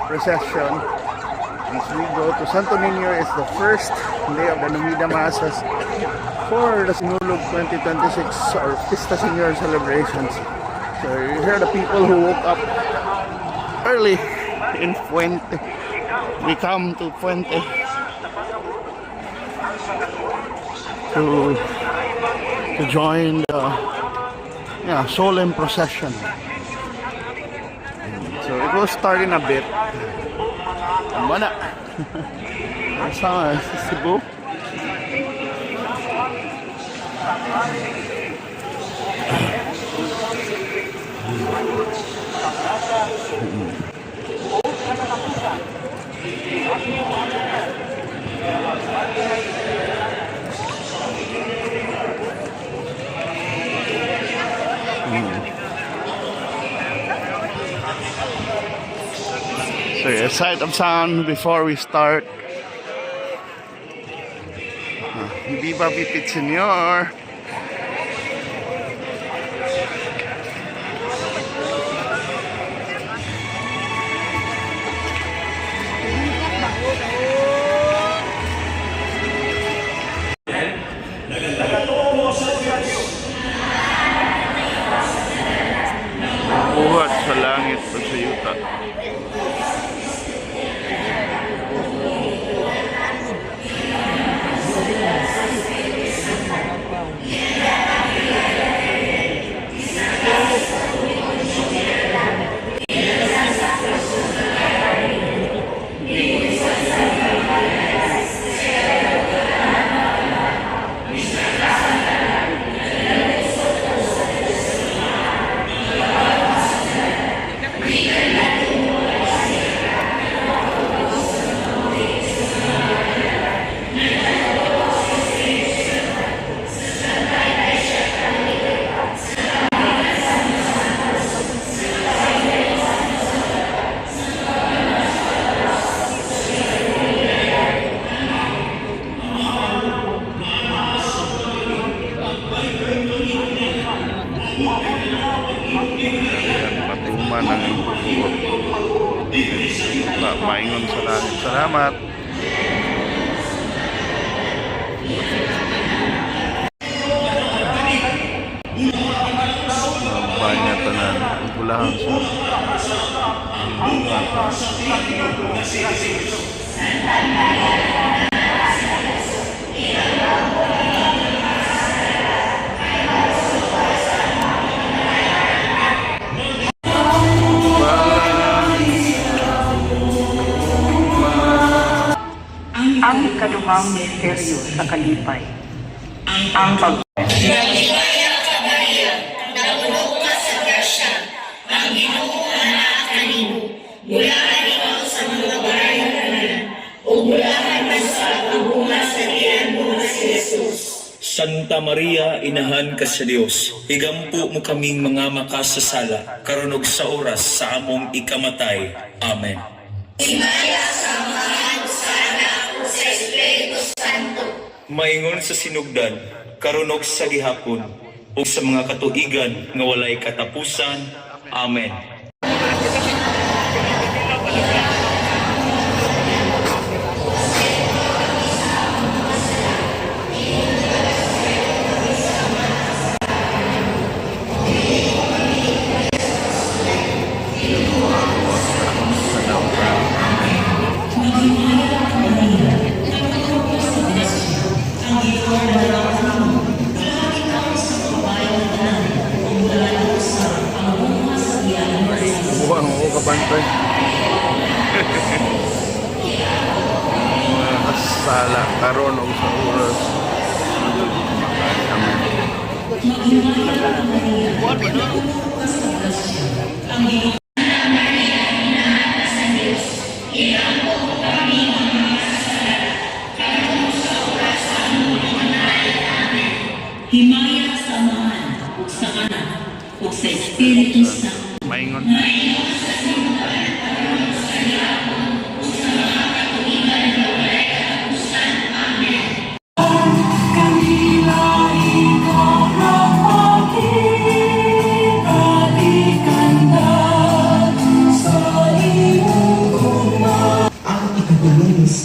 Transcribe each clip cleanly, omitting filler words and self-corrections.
procession as we go to Santo Niño. Is the first day of the Numida Masas for the Sinulog 2026 or Pista Senior celebrations. So you hear the people who woke up early in Fuente. We come to Fuente to join the solemn procession. So it was starting a bit. Mana? Sa Cebu. So a sight of sound before we start. Viva Vipit Senior. Buhat sa langit at sa yuta. Patiuman ang ibubuot. Maingon sa langit. Salamat. Banyak tanan. Pulahan sa ang ikadumang misteryo sa kalipay. Ang Maligaya ka, Maria, napuno ka sa grasya, ang Ginoo anak kanimo, mulahan ikaw sa mga barayan, o mulahan man sa pagbunga sa tiyan mo na si Jesus. Santa Maria, inahan ka sa Dios, higampo mo kaming mga makasasala, karon ug sa oras sa among ikamatay. Amen. Himaya sa Amahan, sa Anak, sa Espiritu Santo. Maingon sa sinugdan, karon ug sa gihapon, ug sa mga katuigan nga walay katapusan. Amen. Buang ako kabantay. Mga kasala karon og sa oras. Himaya sa Amahan, ug sa Anak, ug sa Espiritu Santo. Maingon. Sa iyong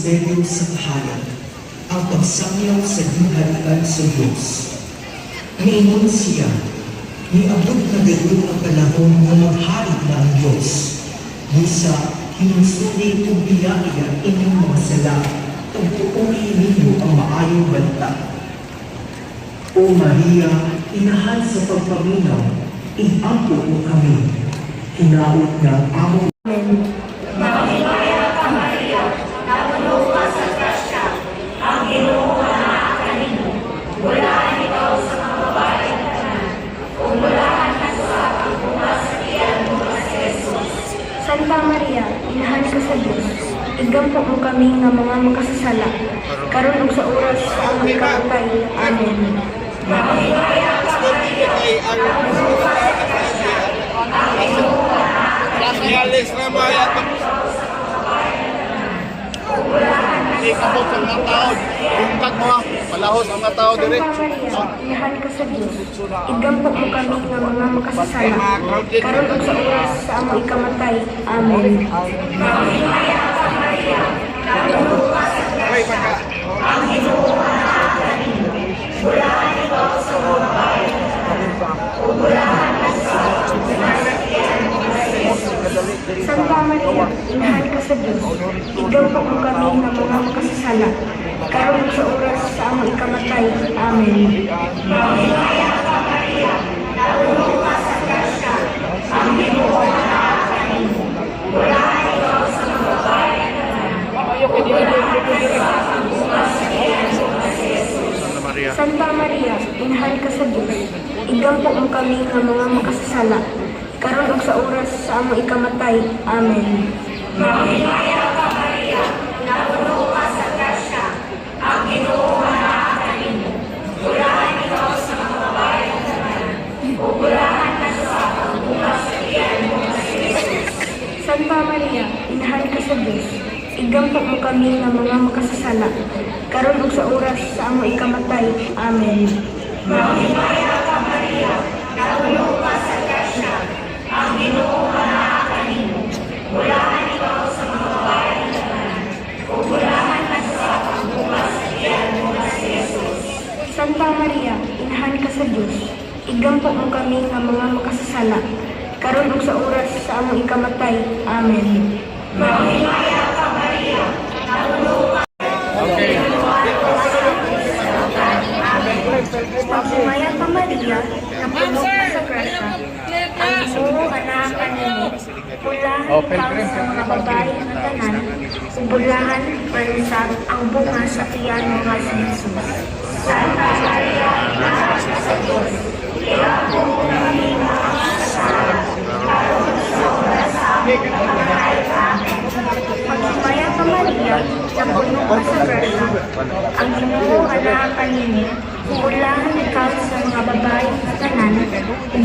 misteryo sa kahalan, ang pagsamyaw sa dingharian sa Diyos. Ngayon siya, niabot na gano'n ang panahon na maghari na ang Diyos. Busa, hinusuli kong biyaya inyong mga sala, tagpuuri ninyo ang maayong balita. O Maria, inahan sa pagpaminaw, iampo mo kami. Hinaot ng among Santa Maria, inahan ka sa Diyos, igampo mo kami nga mga makasasala, karon ug sa oras sa among kamatay. Amen. Ikabot sa mga tao, bungkag mo, palahos ang mga tao dire. Santa Maria, inahan ka sa Diyos, igampo mo kami nga mga makasasala, karon ug sa oras sa among ikamatay. Amen. Santa Maria, inahan ka sa Diyos, igampo mo kami nga mga makasasala, karon ug sa oras sa among ikamatay. Amen. Santa Maria, inahan ka sa Diyos, igampo mo kami nga mga makasasala, karon ug sa oras sa among ikamatay. Amen. Santa Maria, inahan ka sa Diyos, igampo mo kami nga mga makasasala, karon ug sa oras sa among ikamatay. Amen. Santa Maria, inahan ka sa Diyos, igampo mo kami nga mga makasasala, karon ug sa oras sa among ikamatay. Amen. Pagmaya ka Maria, na puno ka sa grasya, ang Ginoo anak kanimo, bulahan ikaw sa mga babae nga tanan, ug bulahan parisag ang bunga sa tiyan mo nga si Jesus. Santa Maria, inahan ka sa Diyos, igampo mo kami nga makasasala, karon ug sa oras sa among ikamatay. Amen. Pagmaya ka Maria, na puno ka sa grasya, ang Ginoo anak kanimo, bulahan ikaw sa mga babae nga tanan, ug bulahan parisag ang bunga sa tiyan mo nga si Jesus. Santa Maria, inahan ka sa Diyos, igampo mo kami nga makasasala, karon ug sa oras sa among ikamatay. Amen. Pagmaya ka Maria, na puno Pagsimaya ka Maria, na puno ka sa grasya, ang Ginoo anak kanimo, bulahan ikaw sa mga babae nga tanan,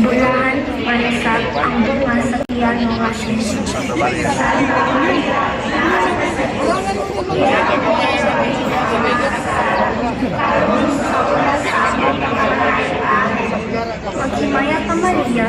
bulahan parisag ang bunga sa tiyan mo nga si Pagsimaya ka Maria,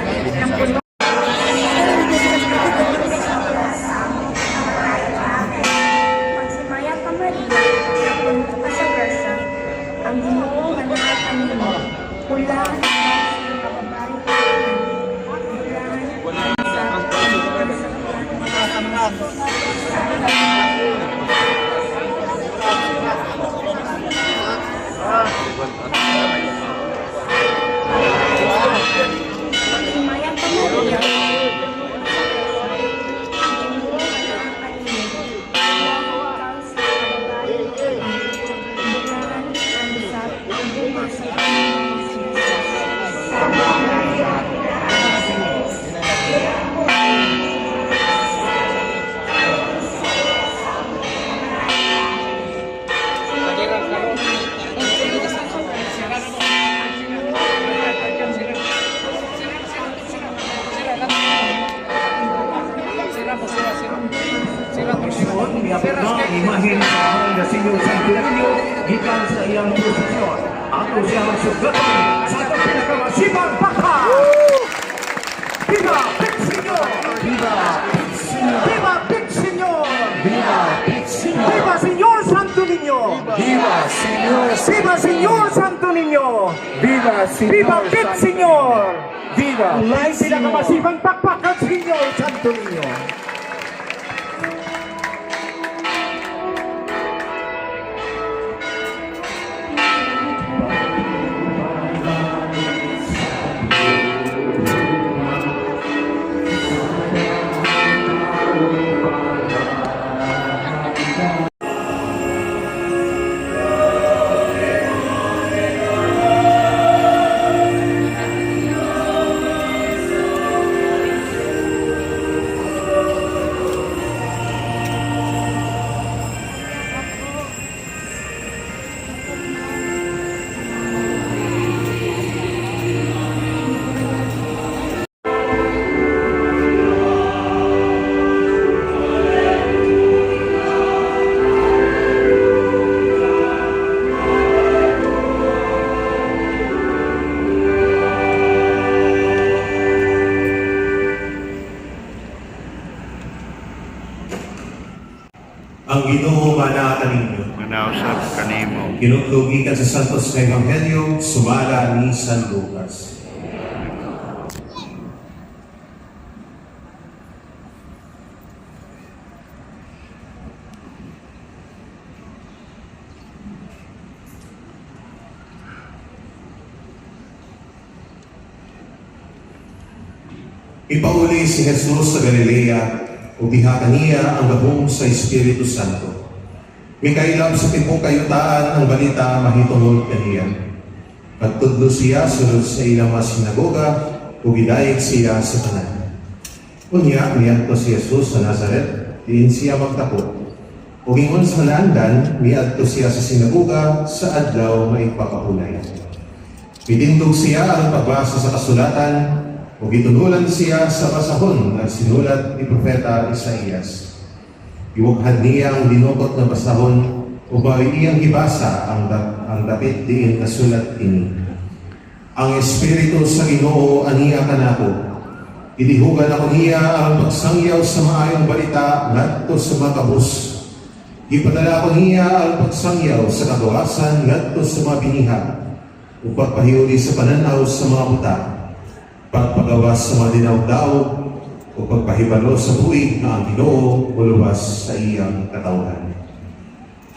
imahin na Senyor Santo Niño gikan sa iyang prosesyon. Ato siyang sugatan sa atong pinakamasibang baka. Viva Pixinyo! Viva Pixinyo! Viva Pixinyo! Viva Pixinyo! Viva Senyor Viva Señor Santo Niño! Viva Señor Viva Pit Santo Señor! Viva May pinakamasibang pakpak at Señor Santo Niño! Ang Ginoo manaa ninyo. Manausap kanimo. Kinugtugikan sa Santos na Ebanghelyo, sumala ni San Lucas. Ipauli si Jesus sa Galilea, ubihatan niya ang gabong sa Espiritu Santo. Mikailab sa tipong kayutaan ang balita mahitungod kaniya. Pagtudlo siya sunod sa ilang mga sinagoga, ubidayag siya sa tanan. Unya, miadto si Jesus sa Nazaret, diin siya magtapot. Ugingon sa landan, miadto siya sa sinagoga sa adlaw maipapahulay. Pitindog siya ang pagbasa sa kasulatan, o gitunulan siya sa basahon na sinulat ni Propeta Isaías. Iwaghad niya ang dinukot na basahon o bawin iyang ibasa ang dapit diin na sulat ini. Ang Espiritu sa Ginoo aniya kanako. Idihugan ako niya ang pagsangyaw sa maayong balita ngadto sa mga kabus. Ipadala ko niya ang pagsangyaw sa kagawasan ngadto sa mga biniha upang pahiuli sa pananaw sa mga buta, pagpagawas sa mga dinawdaog o pagpahibalo sa buig na ang Ginoo muluwas sa iyang katawhan.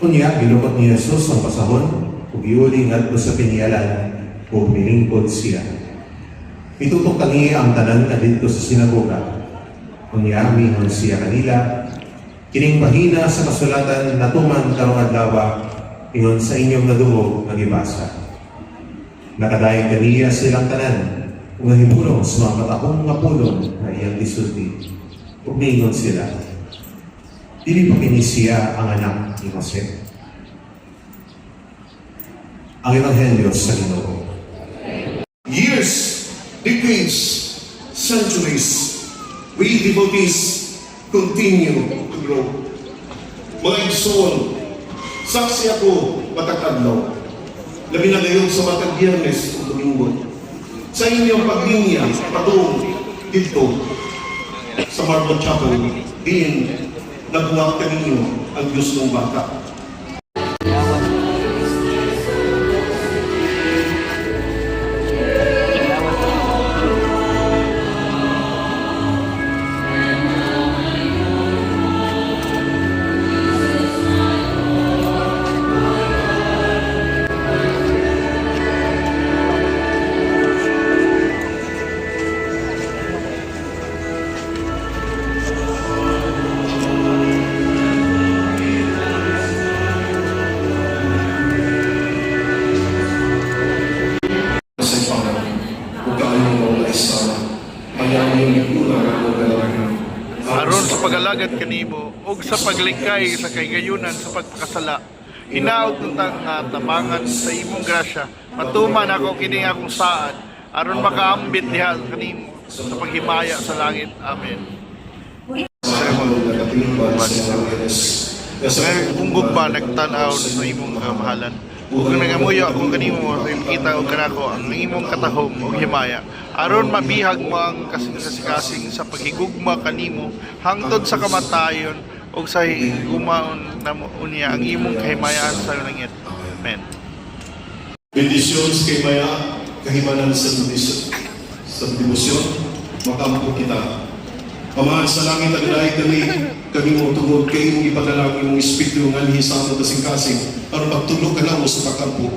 Unya, ginukot ni Jesus ang pasahon o giuli ngadto sa pinialan o milingkod siya. Itutok kaniya ang tanan kadito sa sinagoga. Unya, mingon siya kanila, kining mahina sa kasulatan natuman karong adlaw, ingon sa inyong nadungog nga gibasa. Nakadayon kaniya silang tanan, kung nahibulong sa mga matahong nga pulong na iyang isulti, umingon sila. Dili pa kinisiya ang anak ni Jose. Ang Ebanghelyo sa Ginoo. Years, decades, centuries, we devotees continue to grow. Mga igsoon, saksi ako matag-adlaw, labi na ngayon sa matag Biyernes o Domingo, sa inyong paglinya patung dito sa Marble Chapel, din nabuwag kaninyo ang Diyos ng bata. Aron sa pag-alagad kanimo ug sa paglikay sa kaygayonan sa pagkasala, hinaot ng tabangan sa imong grasya, matuman ako kini akong saad aron makaambit diha kanimo sa paghimaya sa langit. Amen. Unggog ba nagtanaw sa imong kamahalan? Ug nangamuyo ako kanimo sa kita og kanako ang imong katahom ug himaya aron mabihag mo ang kasing-kasing sa paghigugma kanimo hangtod sa kamatayon ug sa higumaon na unya ang imong kahimayaan sa langit. Amen. Bendisyon sa kay Maya, kahimanan sa debosyon, makampo kita. Amahan sa langit at dahil kami mo tungod kay mong ipadalangin mong Espiritu ng anhi sa among kasing-kasing aron magtulog ka na sa pagkampo.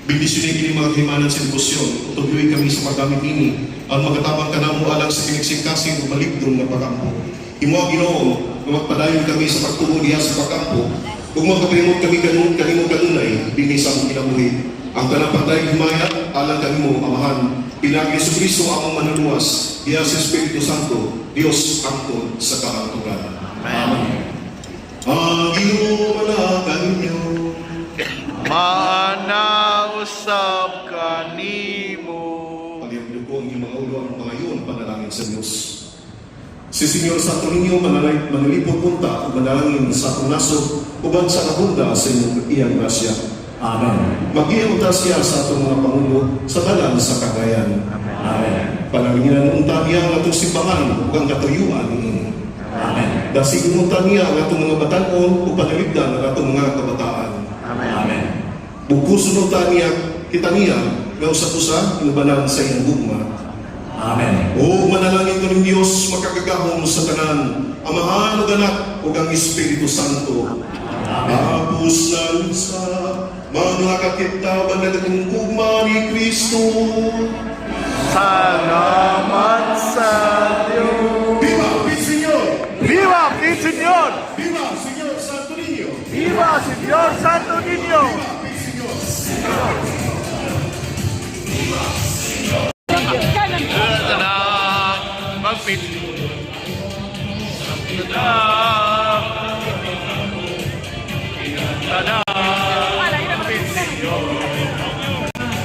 Bendisyon kini mga kahimanan sa debosyon, utuloy kami sa paggamit ini aron magatabang ka na mo alang sa kiniksing-kasing o malibdong na pagkampo. Imo ang Ginoo nga magpadayon kami sa pagtuo diha sa pagkampo ug magpapahimot kami kanimo kanunay dinhi sa among kinabuhi. Ang kanapatay himaya alang kanimo amahan pinagi Jesu-Kristo among manuluwas diha sa Espiritu Santo Dios angkon sa kahangtugan. Amen. Ang Ginoo manakan ninyo Manausap kanimo. pagyamudo ko ang inyong mga ulo ang pangayon panalangin sa Dios. Si Senyor sa ninyo manalipod punta o manalangin sa atong nasod uban sa nahunda sa inyong iyang grasya. Amen. Mag-iyang siya sa atong mga pangulo sa tanan sa kagayan. Amen. Panalangin ng unta niya ang atong simbahan ug ang katuyuan. Amen. Dasig unta niya ang atong mga batan-on ug panaligdan ang atong mga kabataan. Amen. Bugkuson unta niya kita niya nga usap-usa inubanan sa iyang gugma. Amen. O manalangin ko ng Diyos makagagahom sa tanan, Amahan ug Anak ug ang Espiritu Santo. Hapus ng sa mga kakitaban na itong gugma ni Kristo. Salamat sa Diyos. Viva el Señor! Viva el Señor! Viva el Señor Santo Niño! Viva Señor Santo Niño! Viva el Señor! Tada! Mag-fit.